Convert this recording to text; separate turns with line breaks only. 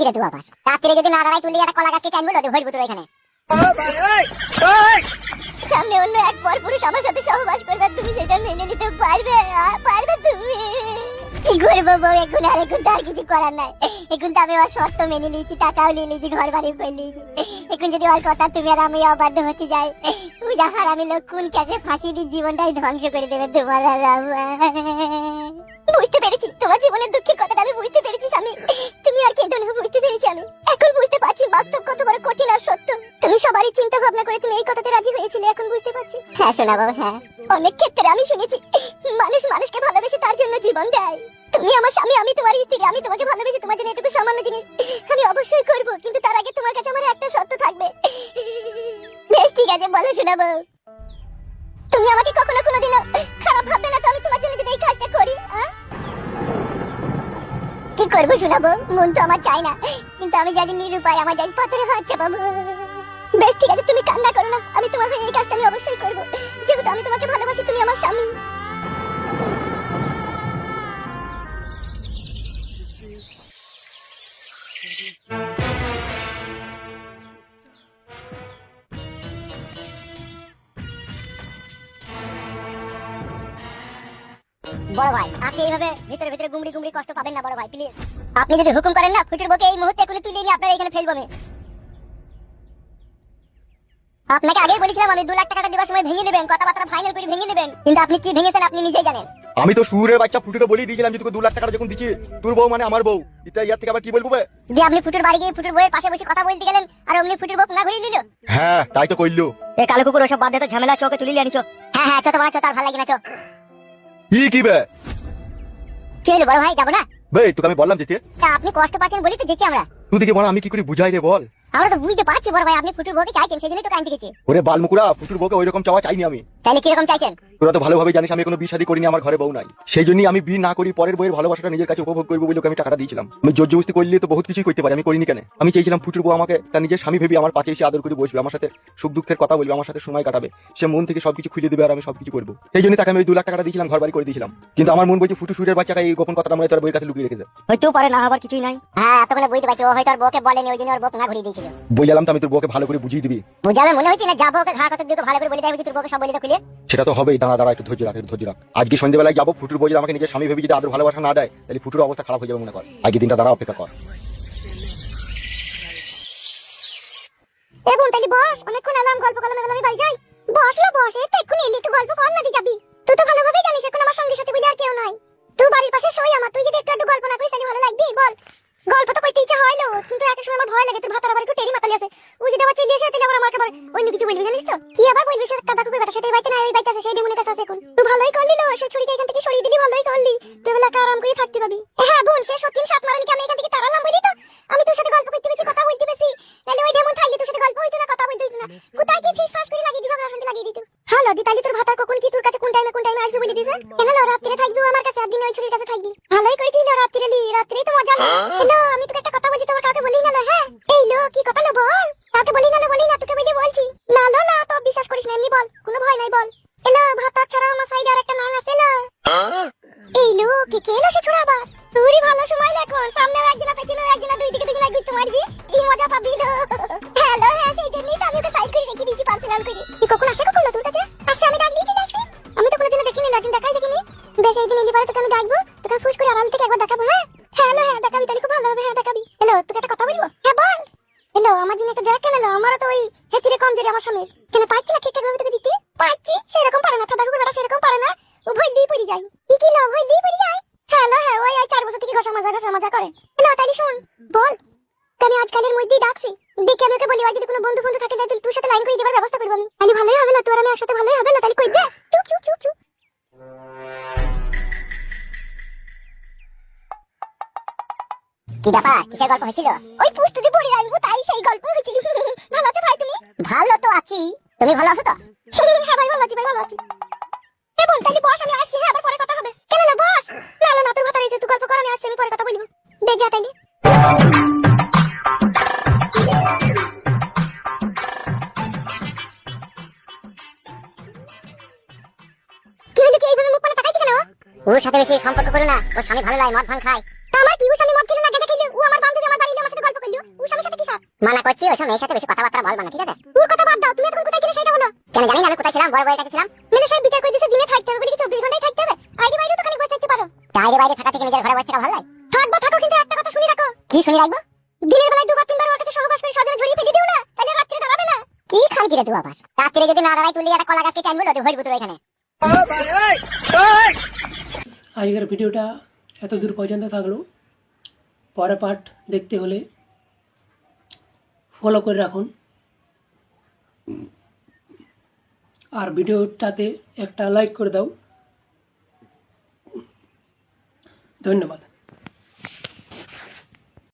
রে তুই আবার রাত্রে যদি না দাঁড়াই তুলি একটা কলা গাছকে চাইবো তো ভরবো তোর এখানে সামনে অন্য এক পরপুরুষ আমার সাথে সহবাস করবে, তুমি সেটা মেনে নিতে পারবে? পারবে তুমি? কি করবো বউ, এখন আর এখন তো আর কিছু করার নাই। এখন তো আমি ওর শর্ত মেনে নিয়েছি, টাকাও নিয়ে নিয়েছি, ঘর বাড়ি করে নিয়েছি। এখন যদি ওর কথা তুমি আর আমি অবাধ্য হতে যাই, পূজা হারামি লোক কোন কাছে ফাঁসি দিয়ে জীবনটাই ধ্বংস করে দেবে তোমার আর আমার। বুঝতে পেরেছি তোমার জীবনের দুঃখের কথাটা, আমি বুঝতে পেরেছি স্বামী। তুমি আর কেঁদো না, বুঝতে পেরেছি আমি। এখন বুঝতে পারছি বাস্তব কত বড় কঠিন আর সত্য। তুমি সবারই চিন্তা ভাবনা করে তুমি এই কথাতে রাজি হয়েছিলে, এখন বুঝতে পারছি। হ্যাঁ শোনা বাবা, হ্যাঁ অনেক ক্ষেত্রে আমি শুনেছি মানুষ মানুষকে ভালোবেসে তার জন্য জীবন দেয়। তুমি আমার স্বামী, আমি তোমার স্ত্রী, আমি তোমাকে ভালোবেসে তোমার জন্য এটুকু সামান্য জিনিস আমি অবশ্যই করব, কিন্তু তার আগে তোমার কাছে আমার একটা শর্ত থাকবে। বেশ ঠিক আছে, বলো শোনাবো। তুমি আমাকে কখনো কোনোদিনও খারাপ ভাববে না তো আমি তোমার জন্য যদি এই কাজটা করি? কি করবো শোনাবো, মন তো আমার চাই না, কিন্তু আমি জানি নিরুপায়, আমার জানি পাথরে হাত চাপাবো। বেশ ঠিক আছে, তুমি কান্না করো না, আমি তোমার হয়ে এই কাজটা আমি অবশ্যই করবো, যেহেতু আমি তোমাকে ভালোবাসি, তুমি আমার স্বামী। বড় ভাই, আপনি এইভাবে ভিতরে ভিতরে গুমড়ি গুমড়ি কষ্ট পাবেন না বড় ভাই, প্লিজ। আপনি যদি হুকুম করেন না, ফুটির বউকে এই মুহূর্তে এখনই তুলে নিয়ে আপনার এখানে ফেলবো আমি। আপনাকে আগেই বলেছিলাম আমি 2 লাখ টাকাটা দেওয়ার সময় ভেঙে নেবেন, কথাবার্তা ফাইনাল করে ভেঙে নেবেন, কিন্তু আপনি কি ভেঙেছেন আপনি নিজেই জানেন।
আমি তো সুরের বাচ্চা ফুটুকে বলেই দিয়েছিলাম যে তোকে 2 লাখ টাকা যখন দিচ্ছি, তোর বউ মানে আমার বউ, এটা ইয়ার থেকে আবার কি বলবো?
যে আপনি ফুটুর বাড়ি গিয়ে ফুটুর বউয়ের পাশে বসে কথা বলতে গেলেন, আর অমনি ফুটুর বউ না ঘুরিয়ে নিল।
হ্যাঁ তাই তো কইলো।
এ কালো কুকুর ওসব বাদ দে তো, ঝামেলা চোখে তুলে আনিছো। হ্যাঁ হ্যাঁ, চো তোমার চো, তার ভালো লাগে না, চো।
কি বে
কি হলো বড় ভাই, যাবো না?
বে তোকে আমি বললাম যেতে,
তা আপনি কষ্ট পাচ্ছেন বলি তো যেছি আমরা।
তুই দেখে বল আমি কি করে বুঝাই রে বল।
আমরা তো বুঝতে পারছি বড় ভাই, আপনি ফুটুর বউকে চাইছেন, সেজন্যই তো কাইন্দি গেছি।
ওরে বালমুকুরা, ফুটুর বউকে ওইরকম চাওয়া চাইনি আমি।
তাহলে কি রকম চাইছেন?
তোরা তো ভালোভাবে জানিস আমি কোনো বিয়ে শাদী করিনি, আমার ঘরে বউ নাই, সেই জন্যই আমি বিয়ে না করি পরের বউয়ের ভালোবাসাটা নিজের কাছে উপভোগ করবো বলে আমি টাকাটা দিয়েছিলাম। আমি জোর জবরদস্তি করলে তো বহুত কিছুই করতে পারি, আমি করিনি কেন? আমি চেয়েছিলাম ফুটুর বউ আমাকে তার নিজের স্বামী ভেবে আমার পাশে এসে আদর করে বসবে, আমার সাথে সুখ দুঃখের কথা বলবে, আমার সাথে সময় কাটাবে, সে মন থেকে সবকিছু খুলে দেবে আর আমি সবকিছু করবো। সেই জন্য তাকে আমি 2 লাখ টাকাটা দিয়েছিলাম, ঘর বাড়ি করে দিয়েছিলাম। কিন্তু আমার মন বলছে ফুটু সুরের বাচ্চাকে এই গোপন কথাটা মানে তার বউয়ের কাছে লুকিয়ে রেখেছে।
হয়তো পারে না হবার কিছুই নাই। হ্যাঁ এতক্ষণে বুঝতে পারছি, ও হয়তো আর বউকে বলেনি, ওই জন্য ওর বউ না ঘুরিয়ে দিয়েছিল।
বললাম তো আমি তোর বউকে ভালো করে বুঝিয়ে দিবি।
বুঝাবে মনে হচ্ছে না, যাবো ওকে ঘা কত দিকে ভালো করে বলে দেয়, তোর বউকে সব বলে দাও খুলে।
সেটা তো হবেই, দাঁড়া দাঁড়া একটু ধৈর্য রাখ, একটু ধৈর্য রাখ। আজকে সন্ধ্যেবেলায় যাবো, ফুটুর বউ যদি আমাকে নিজের স্বামী ভেবে যদি আদর ভালোবাসা না দেয়, তাহলে ফুটুর অবস্থা খারাপ হয়ে যাবে মনে কর। আজকে দিনটা দাঁড়া, অপেক্ষা কর।
এবং তাহলে বস, অনেকক্ষণ এলাম, গল্প করলাম, এবার আমি বাড়ি যাই। বস লো বস, এই তো এক্ষুনি এলি, একটু গল্প কর না, তুই যাবি। তুই তো ভালোভাবেই জানিস এখন আমার সঙ্গে সাথে বলে আর কেউ নাই। তুই বাড়ির পাশে সই আমার, তুই যদি একটু একটু গল্প না করিস তাহলে ভালো লাগবে? বল। গল্প তো কইতে ইচ্ছা হয় না, কিন্তু একটা সময় আমার ভয় লাগে, তোর ভাতার আবার একটু টেরি মাতালি আছে, ও যদি আবার চলে আসে তাহলে আবার আমার আবার অন্য কিছু বলবি, জানিস তো? কি আবার বলবি? সে কাদা কুকুর বেটা, সেটাই বাইতে না, এই বাইতে আছে, সেই দেমনের কাছে আছে এখন। তুই ভালোই করলি লো, সে ছুরিটা এখান থেকে সরিয়ে দিলি, ভালোই করলি, তুই বেলাকে আরাম করে থাকতে পাবি। হ্যাঁ বোন, সে সত্যি সাত মারানি কি আমি এখান থেকে তাড়ালাম বলি তো আমি তোর সাথে গল্প করতে বেশি, কথা বলতে বেশি, তাহলে ওই ডেমন থাকলে তোর সাথে গল্প হইতো না, কথা বলতে হইতো না। কোথায় কি ফিস ফাস করে লাগিয়ে দিস, ঝগড়া শান্তি লাগিয়ে দিত। হ্যালো দি, তাহলে তোর ভাতার কখন কি তোর কাছে কোন টাইমে আসবে বলে দিস? কেন লো, রাত্রে থাকবি আমার কাছে, আর দিনে ওই ছুরির কাছে থাকবি। ভালোই করেছিস লো, রাত্রেই তো মজা না। হ্যালো, আমি তোকে একটা কথা বলছি, তোর কাউকে বলি না লো। হ্যাঁ এই লো, কি কথা লো বল। কাউকে বলি না, তোকে বলছি। না লো না, তো বিশ্বাস করিস না, এমনি বল, কোনো ভয় নাই, বল। এলো ভাতার ছাড়া আমার সাইডে আর একটা নাম আছে লো। এই লো, কি কেলো সে ছোড়া আবার। তুই ভালো সময় এখন, সামনে একজন পেছনে একজন, দুই দিকে দুজন লাগবে, তোমার কি মজা পাবি লো। হ্যালো হ্যাঁ, সেই জন্যই তো আমি ওকে সাইড করে রেখে দিয়েছি, পার্সোনাল করে। তুই কখন আসে, কখন তোর কাছে আসছে? আমি ডাকলি চলে আসবি। আমি তো কোনোদিনও দেখিনি, একদিন দেখাই দেখিনি। বেশ এই দিন এলি পরে তোকে আমি ডাকবো, তোকে ফুস করে আড়াল থেকে একবার দেখাবো। হ্যাঁ হ্যালো হ্যাঁ, দেখাবি তাহলে খুব ভালো হবে। হ্যাঁ দেখাবি। হ্যালো, তোকে একটা কথা বলবো। হ্যাঁ বল। হ্যালো, আমার জন্য একটা দেখ কেন লো, আমারও তো ওই হেতিরে কম জোরে আমার স্বামীর, কেন পাচ্ছি না ঠিকঠাক ভাবে তোকে দিতে পাচ্ছি, সেরকম পারে না, ফাদা কুকুর বেটা সেরকম পারে না, ও ভইলেই পড়ে যায়। কি লো, ভইলেই পড়ে যায়। হ্যালো হ্যাঁ, ওই 4 বছর থেকে ঘষা মাজা করে। হ্যালো তাহলে শুন, বল। আমি আজকালের মধ্যেই ডাকছি, দেখি আমি ওকে বলি আর যদি কোনো বন্ধু থাকে তাহলে তোর সাথে লাইন করে দেওয়ার ব্যবস্থা করবো আমি। তাহলে ভালোই হবে না, তোর আমি একসাথে ভালোই হবে না, তাহলে কই দে। চুপ চুপ চুপ চুপ। কি ব্যাপার, কিসের গল্প হয়েছিল? ওই পুস্তুদি পড়ে রাখবো, তাই সেই গল্প হয়েছিল। ভালো আছো ভাই তুমি? ভালো তো আছি, তুমি ভালো আছো তো? হ্যাঁ ভাই ভালো আছি, ভাই ভালো আছি। এবং তাহলে বস, আমি আসছি। হ্যাঁ আবার পরে কথা হবে। কেন লো বস? না না, তোর ভাতা রয়েছে, তুই গল্প কর, আমি আসছি, আমি পরে কথা বলবো। বেজা তাইলে। কি হলো, কি এইভাবে মুখ পানে তাকাইছিস কেন? ওর সাথে বেশি সম্পর্ক করো না, ওর স্বামী ভালো লাগে, মদ ভাঙ খায়। তা আমার কি, ওর স্বামী মদ খেলে না, গেদা খেলে, ও আমার বান্ধবী, আমার বাড়ি এলে আমার সাথে গল্প ওর স্বামীর সাথে কি সব? মানা করছি ওসব মেয়ের সাথে বেশি কথাবার্তা বলবা না, ঠিক আছে? ওর কথা বাদ দাও, তুমি এখন কোথায় ছিলে সেটা বলো। কেন জানি না আমি কোথায় ছিলাম, বড় বউয়ের কাছে ছিলাম। মেলে সাহেব বিচার করে দিয়েছে দিনে থাকতে হবে বলে কি 24 ঘন্টাই থাকতে হবে? আইডি বাইরে তো খালি বসে থাকতে পারো। বাইরে বাইরে থাকা থেকে নিজের ঘরে বসে থাকা ভালো লাগে? থাকবো থাকো, কিন্তু একটা কথা শুনে রাখো। কি শুনে রাখবো? দিনের বেলায় দুবার তিনবার ওর কাছে সহবাস করে সজনে ঝরিয়ে ফেলে দিও না, তাহলে রাত্রে দাঁড়াবে না। কি খাই কিরে তুই আবার? রাত্রে যদি না দাঁড়াই তুই একটা কলা গাছকে চাইবো তো ভরবো তোর এখানে।
আজকের ভিডিওটা এত দূর পর্যন্ত থাকলো। পরের পার্ট দেখতে হলে ফলো করে রাখুন, আর ভিডিওটাতে একটা লাইক করে দাও। ধন্যবাদ।